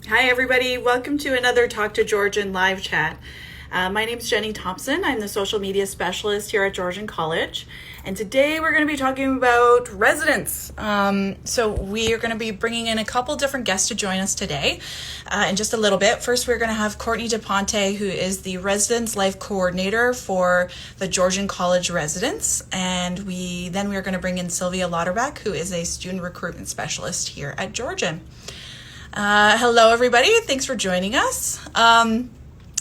Hi, everybody. Welcome to another Talk to Georgian live chat. My name is Jenny Thompson. I'm the social media specialist here at Georgian College. And today we're going to be talking about residents. So we are going to be bringing in a couple different guests to join us today in just a little bit. First, we're going to have Courtney Daponte, who is the Residence Life Coordinator for the Georgian College residents. And then we're going to bring in Sylvia Lauterbach, who is a student recruitment specialist here at Georgian. Hello, everybody. Thanks for joining us.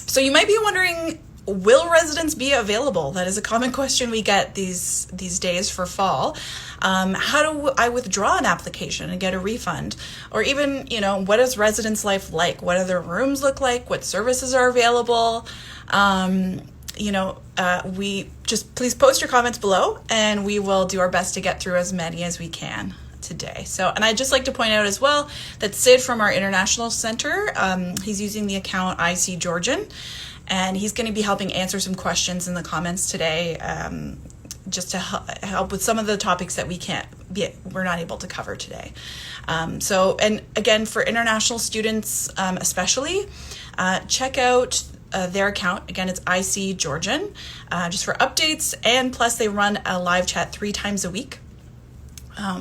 So you might be wondering, will residents be available? That is a common question we get these days for fall. How do I withdraw an application and get a refund? Or even, what is residence life like? What do their rooms look like? What services are available? We just please post your comments below and we will do our best to get through as many as we can today. And I'd just like to point out as well that Sid from our International Center, he's using the account IC Georgian, and he's going to be helping answer some questions in the comments today, just to help with some of the topics that we're not able to cover today. And again, for international students especially, check out their account. Again, it's IC Georgian, just for updates, and plus they run a live chat 3 times a week.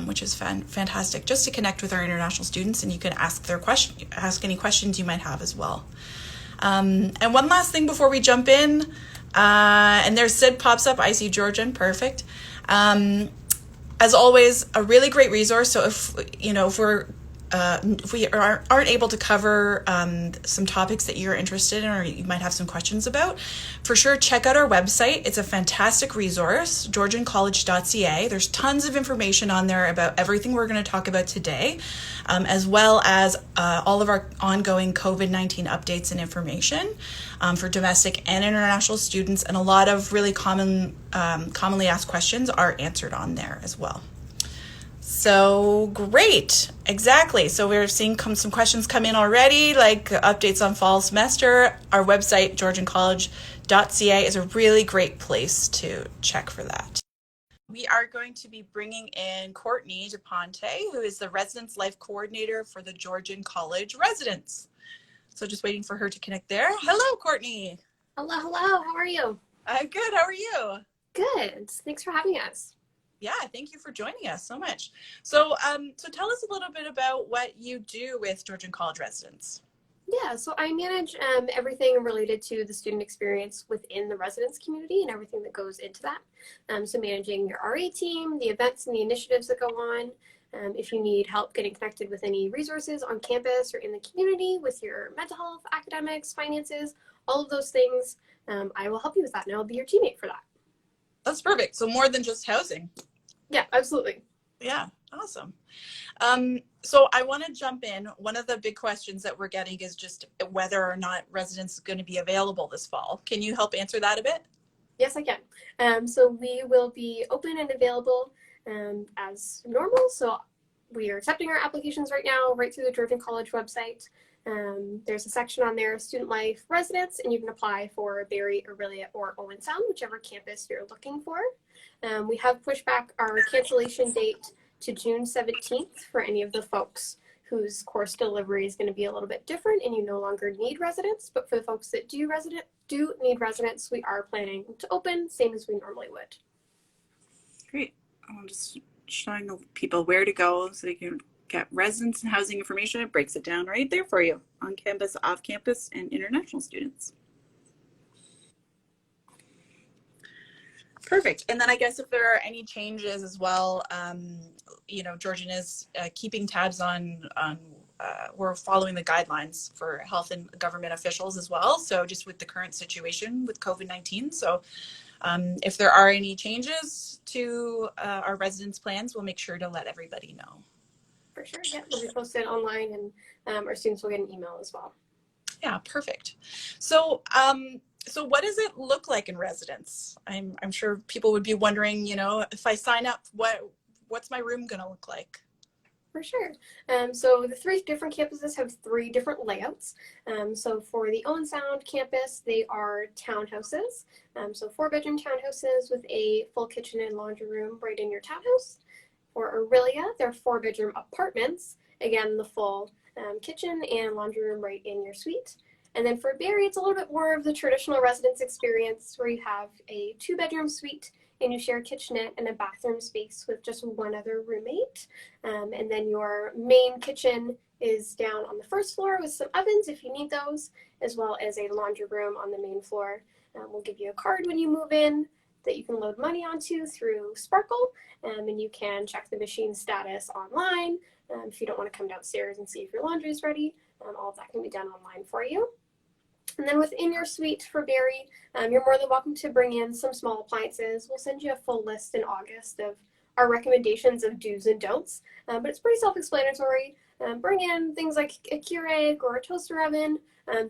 Which is fantastic, just to connect with our international students, and you can ask any questions you might have as well. And one last thing before we jump in, and there's Sid pops up, IC Georgian, perfect. As always, a really great resource. So if we aren't able to cover some topics that you're interested in or you might have some questions about, for sure check out our website. It's a fantastic resource, georgiancollege.ca. There's tons of information on there about everything we're going to talk about today, as well as all of our ongoing COVID-19 updates and information for domestic and international students, and a lot of really commonly asked questions are answered on there as well. So great, exactly. So we're seeing some questions come in already, like updates on fall semester. Our website, georgiancollege.ca, is a really great place to check for that. We are going to be bringing in Courtney Daponte, who is the Residence Life Coordinator for the Georgian College residents. So just waiting for her to connect there. Hello, Courtney. Hello. How are you? I'm good. How are you? Good. Thanks for having us. Yeah, thank you for joining us so much. So tell us a little bit about what you do with Georgian College residents. Yeah, so I manage everything related to the student experience within the residence community and everything that goes into that. So managing your RA team, the events and the initiatives that go on. If you need help getting connected with any resources on campus or in the community with your mental health, academics, finances, all of those things, I will help you with that, and I'll be your teammate for that. That's perfect. So more than just housing. Yeah, absolutely. Yeah, awesome. So I want to jump in. One of the big questions that we're getting is just whether or not residents are going to be available this fall. Can you help answer that a bit? Yes, I can. So we will be open and available as normal. So we are accepting our applications right now, right through the Georgian College website. There's a section on there, Student Life Residents, and you can apply for Barrie, Orillia, or Owen Sound, whichever campus you're looking for. We have pushed back our cancellation date to June 17th for any of the folks whose course delivery is going to be a little bit different and you no longer need residents. But for the folks that do need residents, we are planning to open, same as we normally would. Great. I'm just showing people where to go so they can get residence and housing information. It breaks it down right there for you, on campus, off campus, and international students. Perfect. And then I guess if there are any changes as well, Georgian is keeping tabs on we're following the guidelines for health and government officials as well. So just with the current situation with COVID-19. So if there are any changes to our residence plans, we'll make sure to let everybody know. For sure, yeah, it'll be posted online, and our students will get an email as well. Yeah, perfect. So what does it look like in residence? I'm sure people would be wondering, if I sign up, what's my room going to look like? For sure. So the 3 different campuses have 3 different layouts. So for the Owen Sound campus, they are townhouses. So 4-bedroom townhouses with a full kitchen and laundry room right in your townhouse. For Orillia, they're 4-bedroom apartments, again, the full kitchen and laundry room right in your suite. And then for Barry, it's a little bit more of the traditional residence experience where you have a 2-bedroom suite and you share a kitchenette and a bathroom space with just one other roommate. And then your main kitchen is down on the first floor with some ovens if you need those, as well as a laundry room on the main floor. We'll give you a card when you move in that you can load money onto through Sparkle, and you can check the machine status online. If you don't want to come downstairs and see if your laundry is ready, all of that can be done online for you. And then within your suite for Barry, you're more than welcome to bring in some small appliances. We'll send you a full list in August of our recommendations of do's and don'ts, but it's pretty self-explanatory. Bring in things like a Keurig or a toaster oven.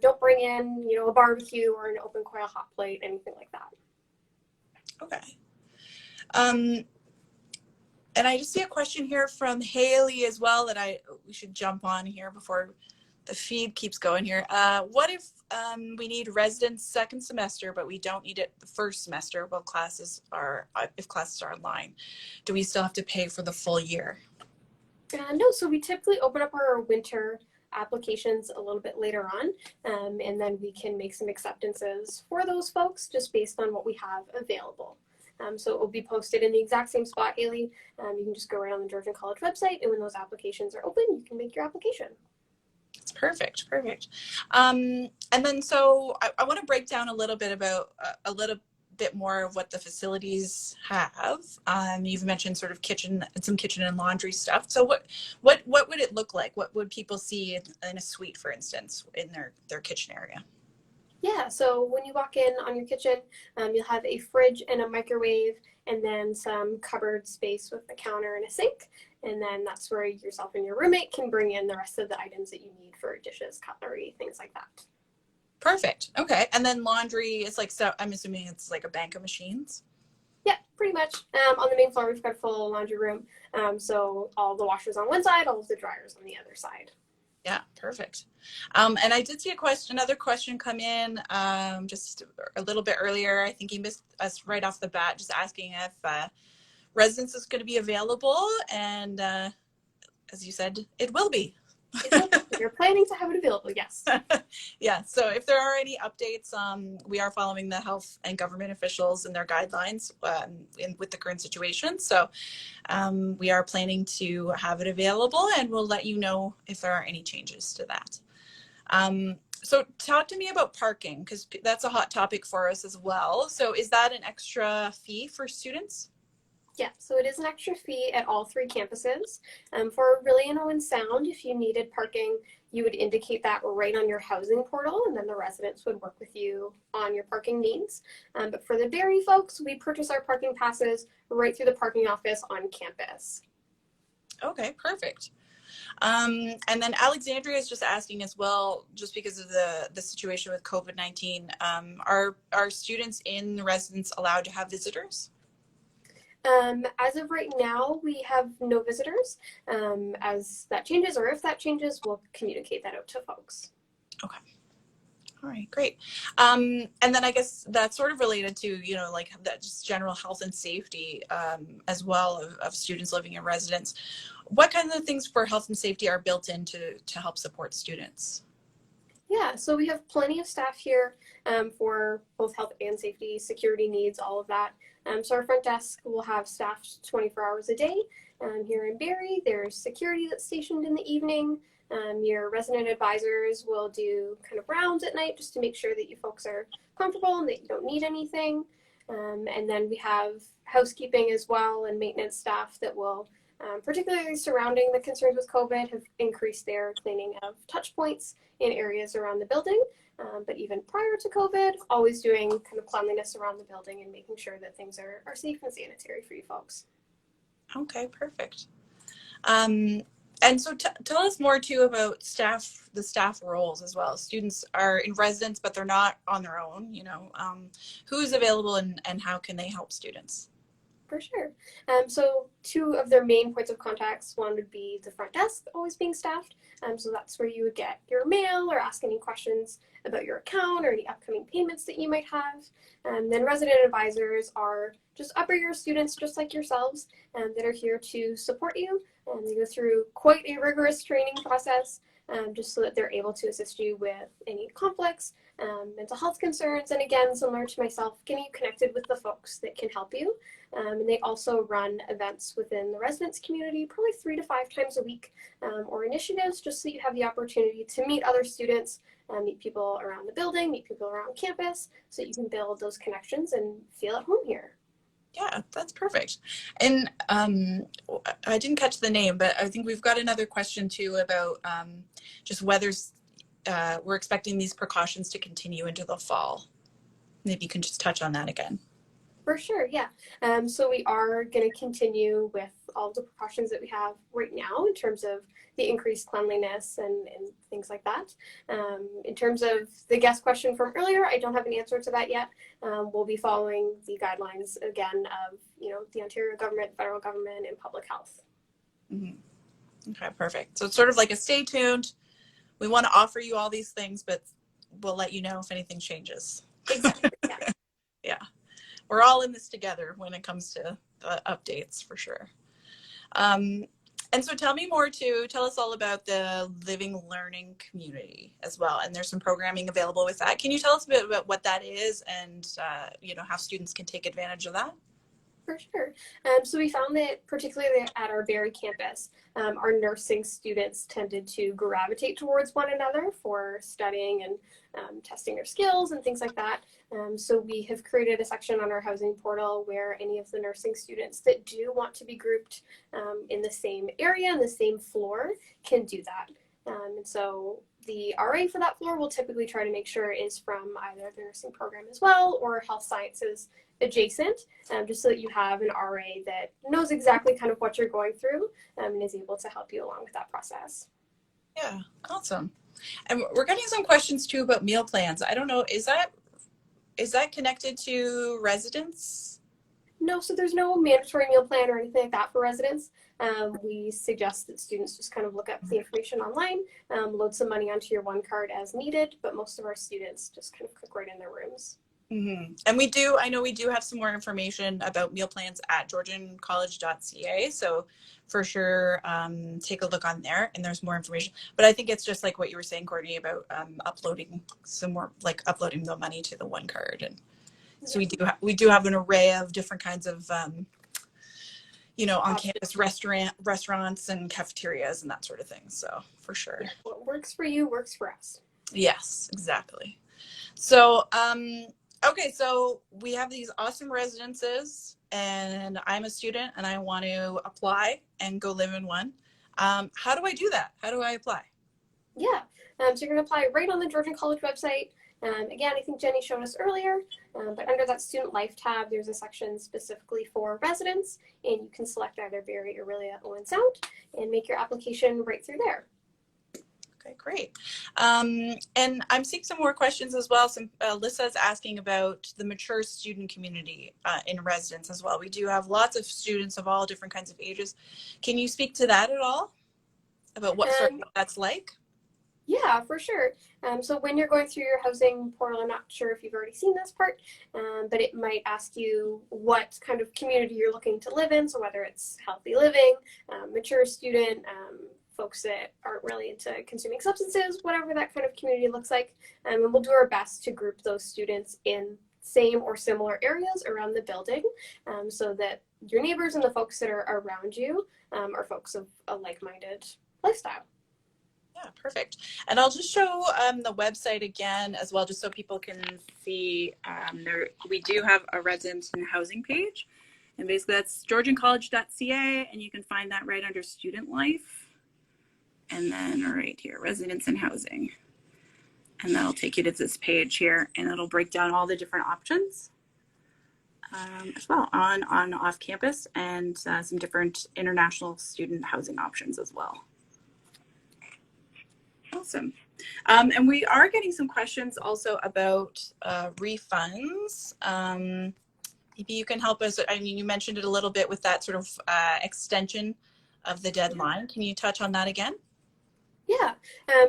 Don't bring in, a barbecue or an open coil hot plate, anything like that. Okay. And I just see a question here from Haley as well that we should jump on here before the feed keeps going here. What if we need residence second semester, but we don't need it the first semester while if classes are online? Do we still have to pay for the full year? No, so we typically open up our winter applications a little bit later on, and then we can make some acceptances for those folks just based on what we have available. So it will be posted in the exact same spot, Haley. You can just go right on the Georgian College website, and when those applications are open, you can make your application. That's perfect. And then so I want to break down a little bit about bit more of what the facilities have. You've mentioned sort of some kitchen and laundry stuff. So what would it look like? What would people see in a suite, for instance, in their kitchen area? Yeah, so when you walk in on your kitchen, you'll have a fridge and a microwave, and then some cupboard space with a counter and a sink. And then that's where yourself and your roommate can bring in the rest of the items that you need for dishes, cutlery, things like that. Perfect. Okay. And then laundry is so I'm assuming it's like a bank of machines. Yeah, pretty much. On the main floor, we've got a full laundry room. So all the washers on one side, all of the dryers on the other side. Yeah, perfect. And I did see another question come in just a little bit earlier. I think he missed us right off the bat, just asking if residence is going to be available. And as you said, it will be. You're planning to have it available, yes. Yeah, so if there are any updates, we are following the health and government officials and their guidelines with the current situation. So we are planning to have it available, and we'll let you know if there are any changes to that. So talk to me about parking, because that's a hot topic for us as well. So is that an extra fee for students? Yeah, so it is an extra fee at all 3 campuses. For Aureliano and Sound, if you needed parking, you would indicate that right on your housing portal, and then the residents would work with you on your parking needs. But for the Barry folks, we purchase our parking passes right through the parking office on campus. Okay, perfect. And then Alexandria is just asking as well, just because of the situation with COVID-19, are students in the residence allowed to have visitors? As of right now, we have no visitors. As that changes, or if that changes, we'll communicate that out to folks. Okay. All right, great. And then I guess that's sort of related to, like that just general health and safety as well of students living in residence. What kinds of things for health and safety are built in to help support students? Yeah, so we have plenty of staff here for both health and safety, security needs, all of that. So our front desk will have staff 24 hours a day. Here in Barry, there's security that's stationed in the evening. Your resident advisors will do kind of rounds at night just to make sure that you folks are comfortable and that you don't need anything. And then we have housekeeping as well and maintenance staff that will, particularly surrounding the concerns with COVID, have increased their cleaning of touch points in areas around the building. But even prior to COVID, always doing kind of cleanliness around the building and making sure that things are safe and sanitary for you folks. Okay, perfect. And so tell us more too about the staff roles as well. Students are in residence, but they're not on their own, who's available and how can they help students? For sure. So 2 of their main points of contacts, one would be the front desk always being staffed. So that's where you would get your mail or ask any questions about your account or any upcoming payments that you might have. Then resident advisors are just upper year students just like yourselves that are here to support you. They go through quite a rigorous training process just so that they're able to assist you with any conflicts, mental health concerns, and again, similar to myself, getting you connected with the folks that can help you. And they also run events within the residence community, probably 3 to 5 times a week, or initiatives, just so you have the opportunity to meet other students, meet people around the building, meet people around campus, so you can build those connections and feel at home here. Yeah, that's perfect. And I didn't catch the name, but I think we've got another question too about just whether we're expecting these precautions to continue into the fall. Maybe you can just touch on that again. For sure, yeah. So we are going to continue with all the precautions that we have right now in terms of the increased cleanliness and things like that. In terms of the guest question from earlier, I don't have an answer to that yet. We'll be following the guidelines again of the Ontario government, federal government, and public health. Mm-hmm. Okay, perfect. So it's sort of like a stay tuned. We want to offer you all these things, but we'll let you know if anything changes. Exactly. Yeah. Yeah. We're all in this together when it comes to updates, for sure. And so tell us all about the living learning community as well. And there's some programming available with that. Can you tell us a bit about what that is and, how students can take advantage of that? For sure. So we found that particularly at our Barrie campus, our nursing students tended to gravitate towards one another for studying and testing their skills and things like that. So we have created a section on our housing portal where any of the nursing students that do want to be grouped in the same area and the same floor can do that. And so the RA for that floor will typically try to make sure is from either the nursing program as well or health sciences adjacent, just so that you have an RA that knows exactly kind of what you're going through and is able to help you along with that process. Yeah, awesome. And we're getting some questions too about meal plans. I don't know, is that connected to residents? No, so there's no mandatory meal plan or anything like that for residents. We suggest that students just kind of look up the information online, load some money onto your one card as needed, but most of our students just kind of cook right in their rooms. Mm-hmm. And I know we do have some more information about meal plans at georgiancollege.ca. So for sure, take a look on there and there's more information. But I think it's just like what you were saying, Courtney, about uploading the money to the one card. And so we do have an array of different kinds of, on campus restaurants and cafeterias and that sort of thing. So for sure. Yeah, what works for you works for us. Yes, exactly. So, okay, so we have these awesome residences and I'm a student and I want to apply and go live in one. How do I do that? How do I apply? Yeah, so you're going to apply right on the Georgian College website. Again, I think Jenny showed us earlier, but under that Student Life tab, there's a section specifically for residents, and you can select either Barrie, Orillia, Owen Sound, and make your application right through there. Okay, great. And I'm seeing some more questions as well. Lissa's asking about the mature student community in residence as well. We do have lots of students of all different kinds of ages. Can you speak to that at all? About what that's like? Yeah, for sure. So when you're going through your housing portal, I'm not sure if you've already seen this part, but it might ask you what kind of community you're looking to live in. So whether it's healthy living, mature student, folks that aren't really into consuming substances, whatever that kind of community looks like. And we'll do our best to group those students in same or similar areas around the building, so that your neighbors and the folks that are around you are folks of a like-minded lifestyle. Yeah, perfect. And I'll just show the website again as well, just so people can see. We do have a residence and housing page. And basically that's georgiancollege.ca, and you can find that right under Student Life. And then right here, residence and housing. And that'll take you to this page here, and it'll break down all the different options as well on off campus, and some different international student housing options as well. Awesome. And we are getting some questions also about refunds. Maybe you can help us. I mean, you mentioned it a little bit with that sort of extension of the deadline. Can you touch on that again? Yeah,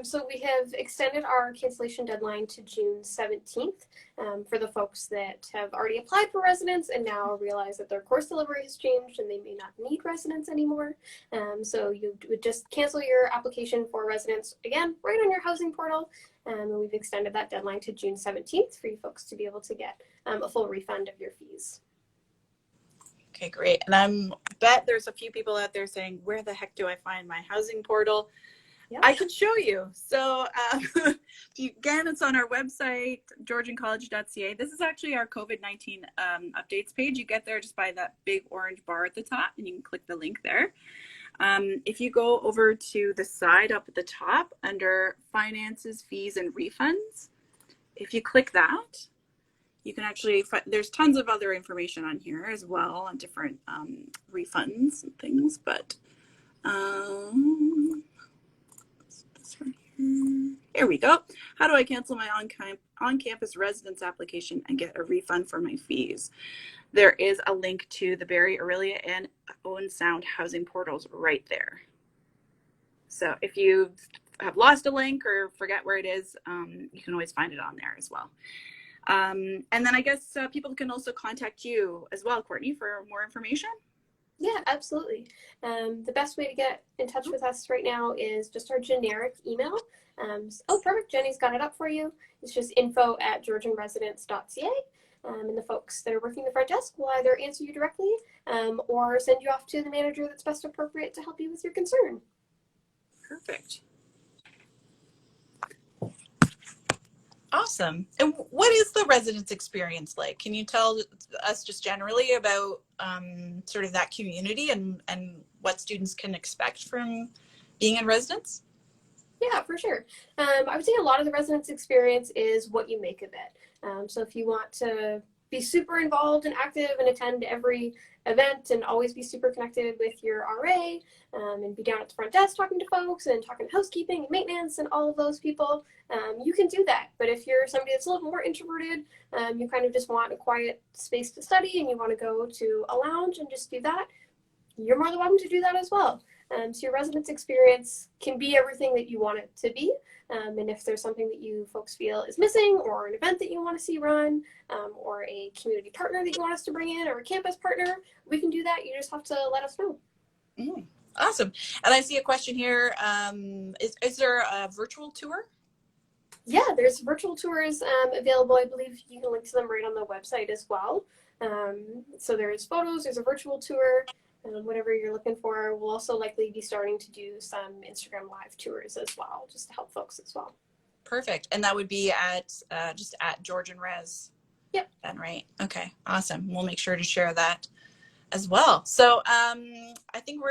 so we have extended our cancellation deadline to June 17th for the folks that have already applied for residence and now realize that their course delivery has changed and they may not need residence anymore. So you would just cancel your application for residence, again, right on your housing portal. And we've extended that deadline to June 17th for you folks to be able to get a full refund of your fees. Okay, great. And I bet there's a few people out there saying, where the heck do I find my housing portal? Yep. I can show you. So again, it's on our website, georgiancollege.ca. This is actually our COVID-19 updates page. You get there just by that big orange bar at the top, and you can click the link there. If you go over to the side up at the top under finances, fees, and refunds, if you click that, you can actually find, there's tons of other information on here as well on different refunds and things, but here we go. How do I cancel my on-campus residence application and get a refund for my fees? There is a link to the Barrie, Orillia, and Owen Sound housing portals right there. So if you have lost a link or forget where it is, you can always find it on there as well. And then I guess people can also contact you as well, Courtney, for more information. Yeah, absolutely. The best way to get in touch with us right now is just our generic email. Oh, perfect. Jenny's got it up for you. It's just info@georgianresidence.ca. And the folks that are working the front desk will either answer you directly or send you off to the manager that's best appropriate to help you with your concern. Perfect. Awesome. And what is the residence experience like? Can you tell us just generally about sort of that community and what students can expect from being in residence? Yeah, for sure. I would say a lot of the residence experience is what you make of it. So if you want to be super involved and active and attend every event and always be super connected with your RA and be down at the front desk talking to folks and talking housekeeping and maintenance and all of those people, you can do that. But if you're somebody that's a little more introverted, you kind of just want a quiet space to study and you want to go to a lounge and just do that, you're more than welcome to do that as well. So your residence experience can be everything that you want it to be. And if there's something that you folks feel is missing, or an event that you want to see run, or a community partner that you want us to bring in, or a campus partner, we can do that. You just have to let us know. Awesome. And I see a question here. Is there a virtual tour? Yeah, there's virtual tours available. I believe you can link to them right on the website as well. So there's photos, there's a virtual tour. Whatever you're looking for. We'll also likely be starting to do some Instagram live tours as well, just to help folks as well. Perfect. And that would be at just at Georgian Res. Yep. Then, right. Okay. Awesome. We'll make sure to share that as well. So I think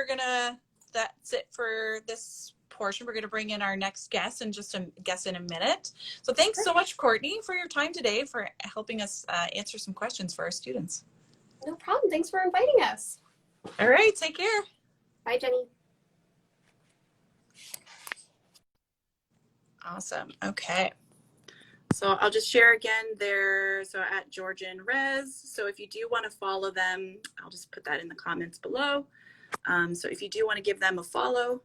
that's it for this portion. We're going to bring in our next guest in just in a minute. So thanks so much, Courtney, for your time today, for helping us answer some questions for our students. No problem. Thanks for inviting us. All right, take care. Bye, Jenny. Awesome. Okay. So I'll just share again there. So at Georgian Res. So if you do want to follow them, I'll just put that in the comments below. So if you do want to give them a follow,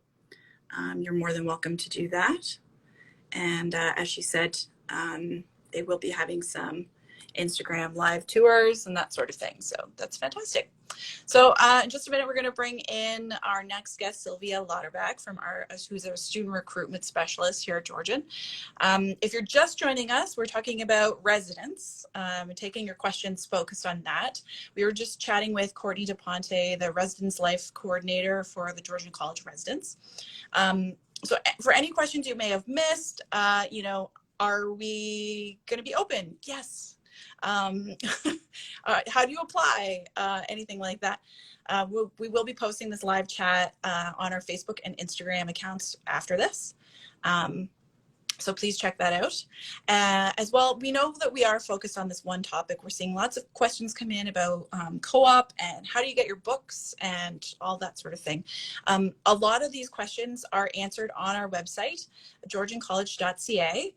you're more than welcome to do that. And as she said, they will be having some Instagram live tours and that sort of thing. So that's fantastic. So in just a minute, we're going to bring in our next guest, Sylvia Lauterbach, who's a student recruitment specialist here at Georgian. If you're just joining us, we're talking about residence, taking your questions focused on that. We were just chatting with Courtney Daponte, the residence life coordinator for the Georgian College residents. So for any questions you may have missed, are we going to be open? Yes. How do you apply? Anything like that. We will be posting this live chat on our Facebook and Instagram accounts after this. So please check that out. As well, we know that we are focused on this one topic. We're seeing lots of questions come in about co-op and how do you get your books and all that sort of thing. A lot of these questions are answered on our website, georgiancollege.ca.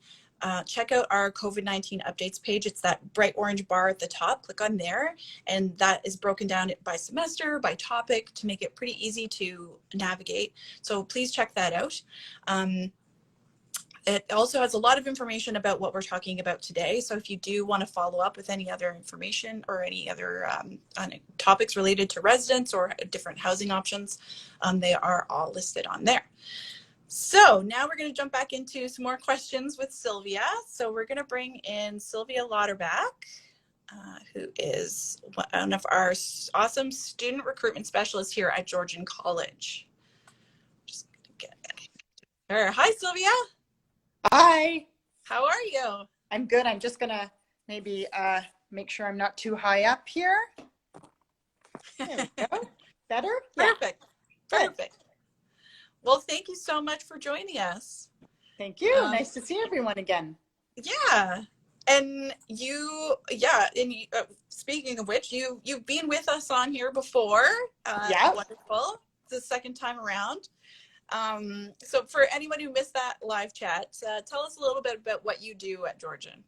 check out our COVID-19 updates page. It's that bright orange bar at the top. Click on there, and that is broken down by semester, by topic, to make it pretty easy to navigate. So please check that out. It also has a lot of information about what we're talking about today. So if you do want to follow up with any other information or any other topics related to residents or different housing options, they are all listed on there. So now we're going to jump back into some more questions with Sylvia. So we're going to bring in Sylvia Lauterbach, who is one of our awesome student recruitment specialists here at Georgian College. Just gonna get her. Hi, Sylvia. Hi. How are you? I'm good. I'm just gonna maybe make sure I'm not too high up here. There we go. Better? Perfect. Yeah. Perfect. Well, thank you so much for joining us. Thank you. Nice to see everyone again. Yeah. And speaking of which, you've been with us on here before. Yeah. Wonderful. It's the second time around. So for anyone who missed that live chat, tell us a little bit about what you do at Georgian.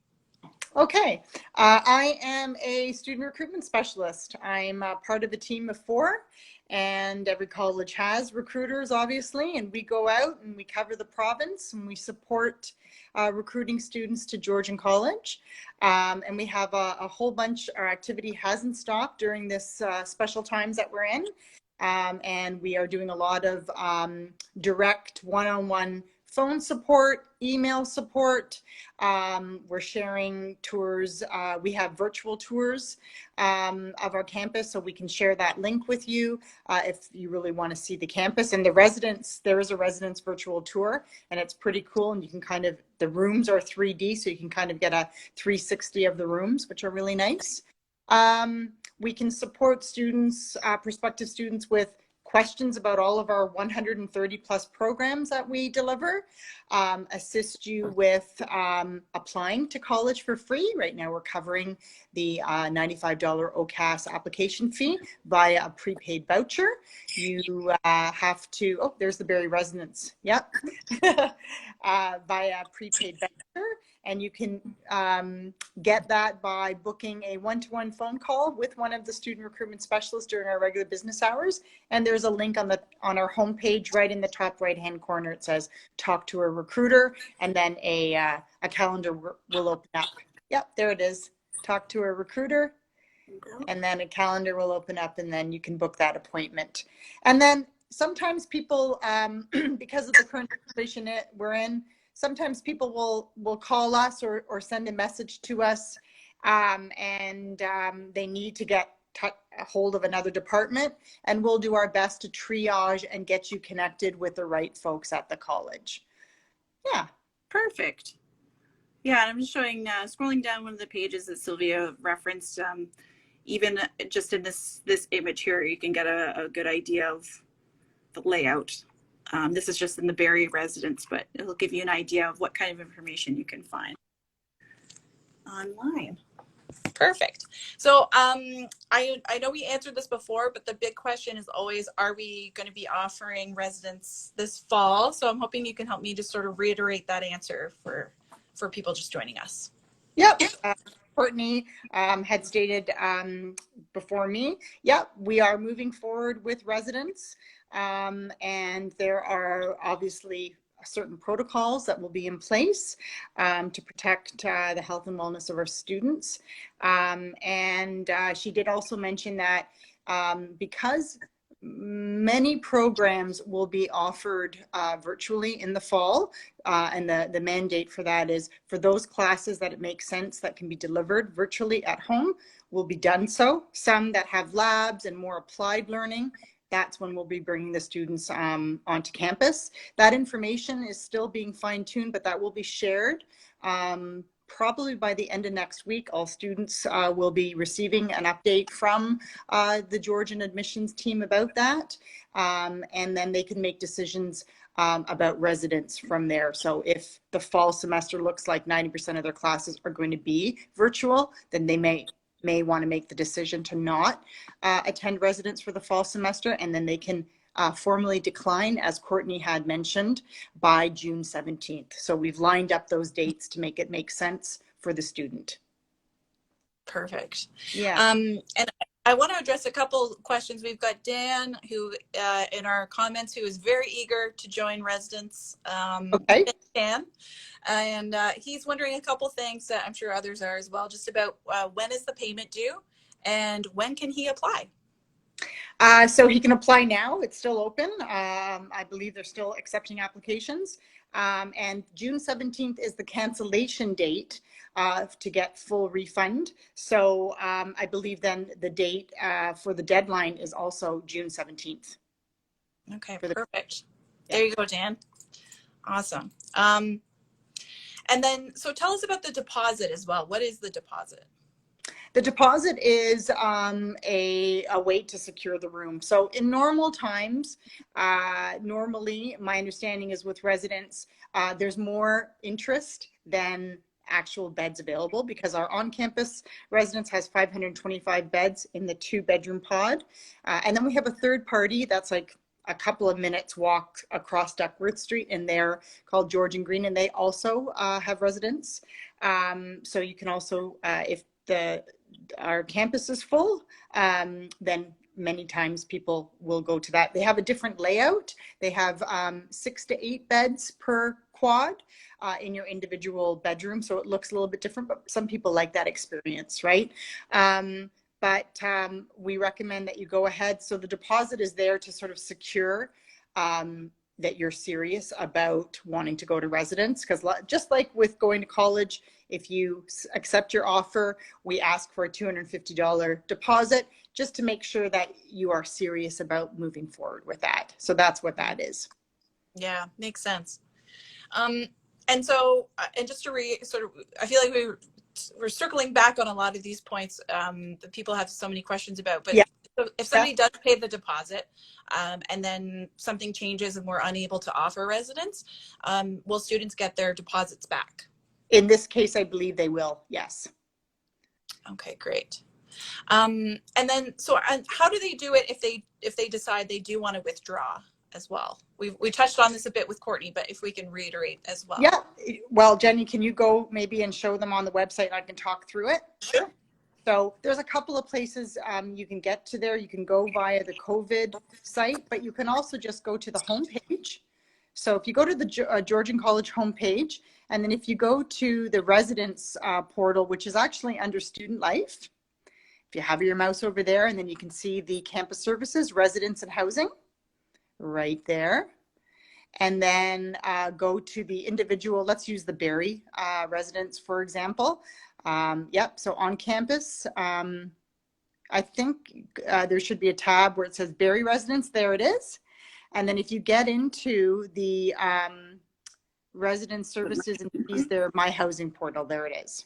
Okay. I am a student recruitment specialist. I'm part of a team of 4, and every college has recruiters, obviously, and we go out and we cover the province and we support recruiting students to Georgian College. And we have a whole bunch. Our activity hasn't stopped during this special times that we're in. And we are doing a lot of direct one-on-one phone support, email support. We're sharing tours. We have virtual tours of our campus, so we can share that link with you if you really want to see the campus. And the residents, there is a residence virtual tour, and it's pretty cool. And you can kind of, the rooms are 3D, so you can kind of get a 360 of the rooms, which are really nice. We can support students, prospective students, with questions about all of our 130 plus programs that we deliver, assist you with applying to college for free. Right now we're covering the $95 OCAS application fee via a prepaid voucher. You have to, oh, there's the Barrie residence, yep, via prepaid voucher. And you can get that by booking a one-to-one phone call with one of the student recruitment specialists during our regular business hours. And there's a link on our homepage right in the top right-hand corner. It says "Talk to a Recruiter," and then a calendar will open up. Yep, there it is. Talk to a recruiter, and then a calendar will open up, and then you can book that appointment. And then sometimes people, because of the current situation we're in, sometimes people will call us or send a message to us, and they need to get a hold of another department, and we'll do our best to triage and get you connected with the right folks at the college. Yeah. Perfect. Yeah, and I'm just showing, scrolling down one of the pages that Sylvia referenced. Even just in this image here, you can get a good idea of the layout. This is just in the Barrie residence, but it'll give you an idea of what kind of information you can find online. Perfect. So I know we answered this before, but the big question is always, are we going to be offering residents this fall? So I'm hoping you can help me just sort of reiterate that answer for people just joining us. Yep. Courtney had stated before me, yep, we are moving forward with residents. And there are obviously certain protocols that will be in place to protect the health and wellness of our students. And she did also mention that because many programs will be offered virtually in the fall, and the mandate for that is for those classes that it makes sense that can be delivered virtually at home will be done so. Some that have labs and more applied learning, that's when we'll be bringing the students onto campus. That information is still being fine-tuned, but that will be shared. Probably by the end of next week, all students will be receiving an update from the Georgian admissions team about that. And then they can make decisions about residents from there. So if the fall semester looks like 90% of their classes are going to be virtual, then they may want to make the decision to not attend residence for the fall semester, and then they can formally decline, as Courtney had mentioned, by June 17th. So we've lined up those dates to make it make sense for the student. Perfect. Yeah. And I want to address a couple questions. We've got Dan, who in our comments, who is very eager to join residence. Okay. Dan, and he's wondering a couple things that I'm sure others are as well, just about when is the payment due and when can he apply? So he can apply now. It's still open. I believe they're still accepting applications. And June 17th is the cancellation date to get full refund. So I believe then the date for the deadline is also June 17th. Okay, perfect. Yeah. There you go, Dan. Awesome. And then, so tell us about the deposit as well. What is the deposit? The deposit is a way to secure the room. So in normal times, normally my understanding is with residents, there's more interest than actual beds available because our on-campus residence has 525 beds in the 2-bedroom pod. And then we have a third party that's like a couple of minutes walk across Duckworth Street in there called Georgian Green, and they also have residents. So you can also, if our campus is full, then many times people will go to that. They have a different layout. They have 6 to 8 beds per quad in your individual bedroom. So it looks a little bit different, but some people like that experience, right? But we recommend that you go ahead. So the deposit is there to sort of secure that you're serious about wanting to go to residence. Because just like with going to college, if you accept your offer, we ask for a $250 deposit just to make sure that you are serious about moving forward with that. So that's what that is. Yeah, makes sense. And so, and just to I feel like we're circling back on a lot of these points that people have so many questions about. But yeah. if somebody does pay the deposit and then something changes and we're unable to offer residence, will students get their deposits back? In this case, I believe they will, yes. Okay, great. And then, so how do they do it if they decide they do want to withdraw as well? We touched on this a bit with Courtney, but if we can reiterate as well. Yeah, well, Jenny, can you go maybe and show them on the website and I can talk through it? Sure. So there's a couple of places you can get to there. You can go via the COVID site, but you can also just go to the homepage. So if you go to the Georgian College homepage, and then if you go to the residence portal, which is actually under student life, if you have your mouse over there, and then you can see the campus services, residence and housing, right there. And then go to the individual, let's use the Barrie residence, for example. Yep, so on campus, I think there should be a tab where it says Barrie residence, there it is. And then if you get into the resident services and fees there, My Housing portal, there it is.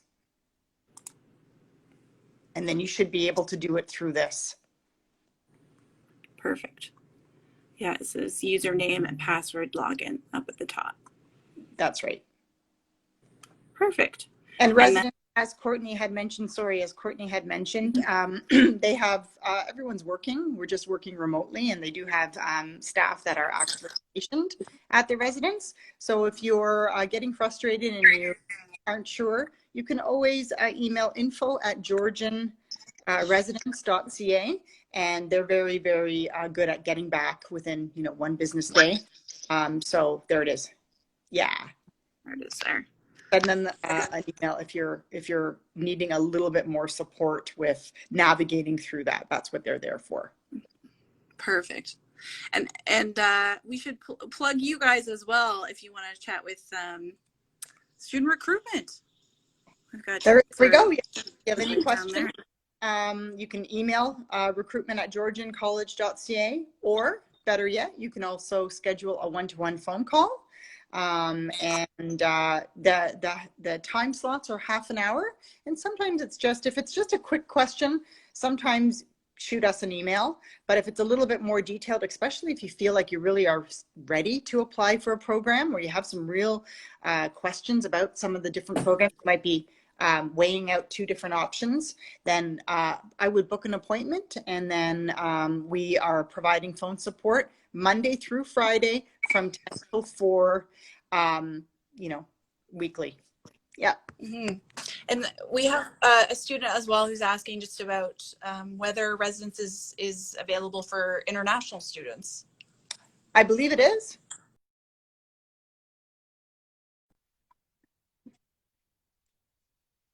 And then you should be able to do it through this. Perfect. Yeah, it says username and password login up at the top. That's right. Perfect. And resident, as Courtney had mentioned, they have, everyone's working. We're just working remotely, and they do have staff that are actually stationed at the residence. So if you're getting frustrated and you aren't sure, you can always email info@georgianresidence.ca, and they're very, very good at getting back within 1 business day. So there it is. Yeah. There it is there. And then an email if you're needing a little bit more support with navigating through that. That's what they're there for. Perfect. And we should plug you guys as well if you want to chat with student recruitment. We've got there we go. If you have any questions, you can email recruitment@georgiancollege.ca, or better yet, you can also schedule a one-to-one phone call. And the time slots are half an hour, and sometimes it's just, if it's just a quick question, sometimes shoot us an email. But if it's a little bit more detailed, especially if you feel like you really are ready to apply for a program, or you have some real questions about some of the different programs, might be weighing out 2 different options, then I would book an appointment, and then we are providing phone support Monday through Friday from 10 till 4, weekly. Yeah. Mm-hmm. And we have a student as well who's asking just about whether residence is available for international students. I believe it is.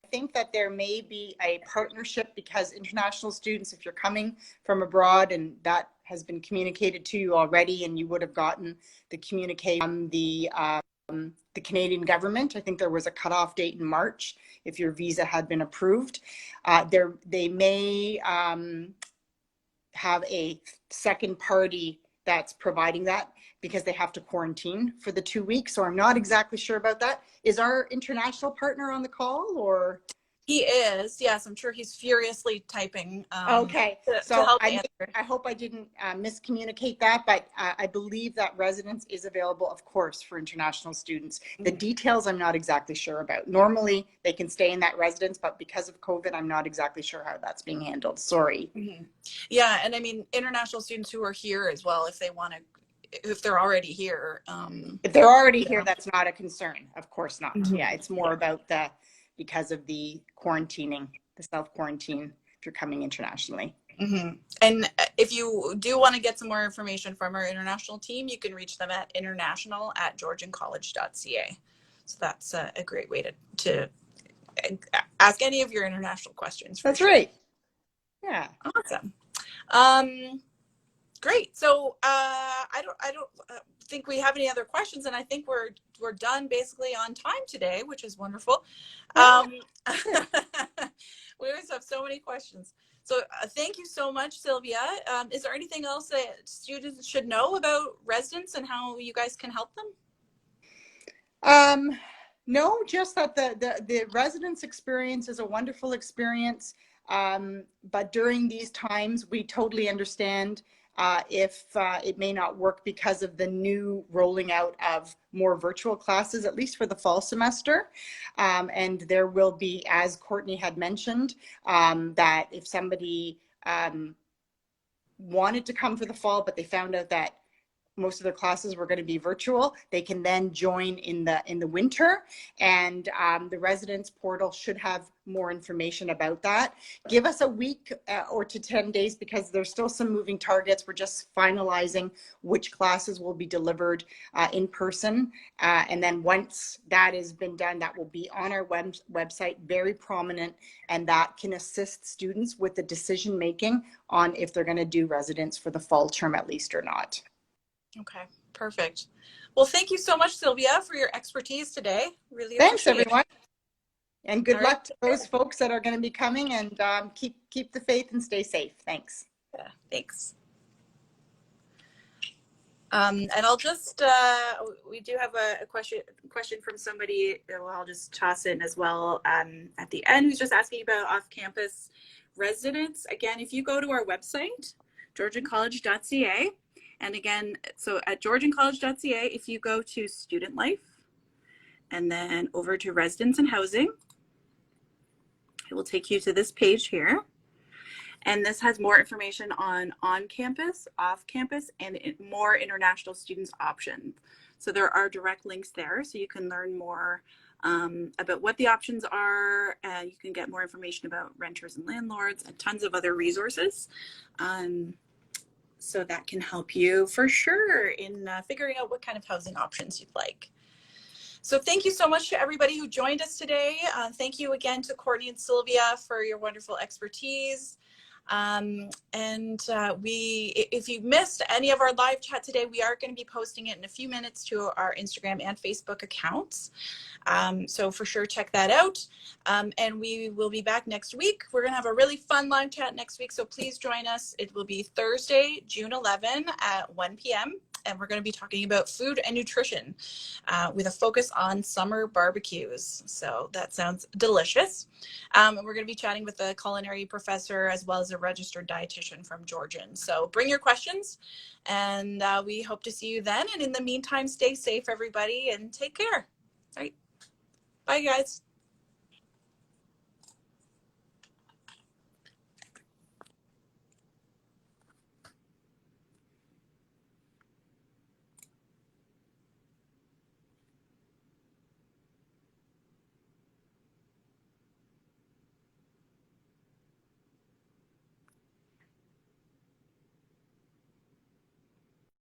I think that there may be a partnership because international students, if you're coming from abroad, and that has been communicated to you already, and you would have gotten the communication from the Canadian government. I think there was a cutoff date in March if your visa had been approved. They may have a second party that's providing that because they have to quarantine for the 2 weeks. So I'm not exactly sure about that. Is our international partner on the call, or? He is, yes. I'm sure he's furiously typing. Okay, to so help I answer. hope I didn't miscommunicate that, but I believe that residence is available, of course, for international students. The details I'm not exactly sure about. Normally, they can stay in that residence, but because of COVID, I'm not exactly sure how that's being handled. Sorry. Mm-hmm. Yeah, and I mean, international students who are here as well, if they want to, if they're already here. If they're already here, that's not a concern. Of course not. Mm-hmm. Yeah, it's more about because of the quarantining, the self-quarantine if you're coming internationally. Mm-hmm. And if you do want to get some more information from our international team, you can reach them at international@georgiancollege.ca. So that's a great way to ask any of your international questions. That's right. Yeah. Awesome. Great. So I don't think we have any other questions, and I think we're done basically on time today, which is wonderful. We always have so many questions. So thank you so much, Sylvia. Is there anything else that students should know about residence and how you guys can help them? No, just that the residence experience is a wonderful experience. But during these times, we totally understand if it may not work because of the new rolling out of more virtual classes, at least for the fall semester. And there will be, as Courtney had mentioned, that if somebody wanted to come for the fall, but they found out that most of their classes were going to be virtual, they can then join in the winter, and the residence portal should have more information about that. Give us a week or to 10 days because there's still some moving targets. We're just finalizing which classes will be delivered in person, and then once that has been done, that will be on our website, very prominent, and that can assist students with the decision making on if they're going to do residence for the fall term at least or not. Okay, perfect. Well, thank you so much, Sylvia, for your expertise today. Really Thanks, appreciate everyone. And good All luck right. to those folks that are going to be coming, and keep the faith and stay safe. Thanks. Yeah, thanks. And I'll just, we do have a question from somebody, well, I'll just toss in as well at the end, who's just asking about off-campus residence. Again, if you go to our website, georgiancollege.ca, and again, so at georgiancollege.ca, if you go to student life and then over to residence and housing, it will take you to this page here. And this has more information on campus, off campus, and more international students options. So there are direct links there, so you can learn more about what the options are. You can get more information about renters and landlords and tons of other resources. So that can help you for sure in figuring out what kind of housing options you'd like. So thank you so much to everybody who joined us today. Thank you again to Courtney and Sylvia for your wonderful expertise. If you missed any of our live chat today, we are going to be posting it in a few minutes to our Instagram and Facebook accounts. So for sure, check that out. And we will be back next week. We're going to have a really fun live chat next week. So please join us. It will be Thursday, June 11 at 1 p.m. And we're going to be talking about food and nutrition with a focus on summer barbecues. So that sounds delicious. And we're going to be chatting with a culinary professor as well as a registered dietitian from Georgian. So bring your questions, and we hope to see you then. And in the meantime, stay safe, everybody, and take care. All right. Bye, guys.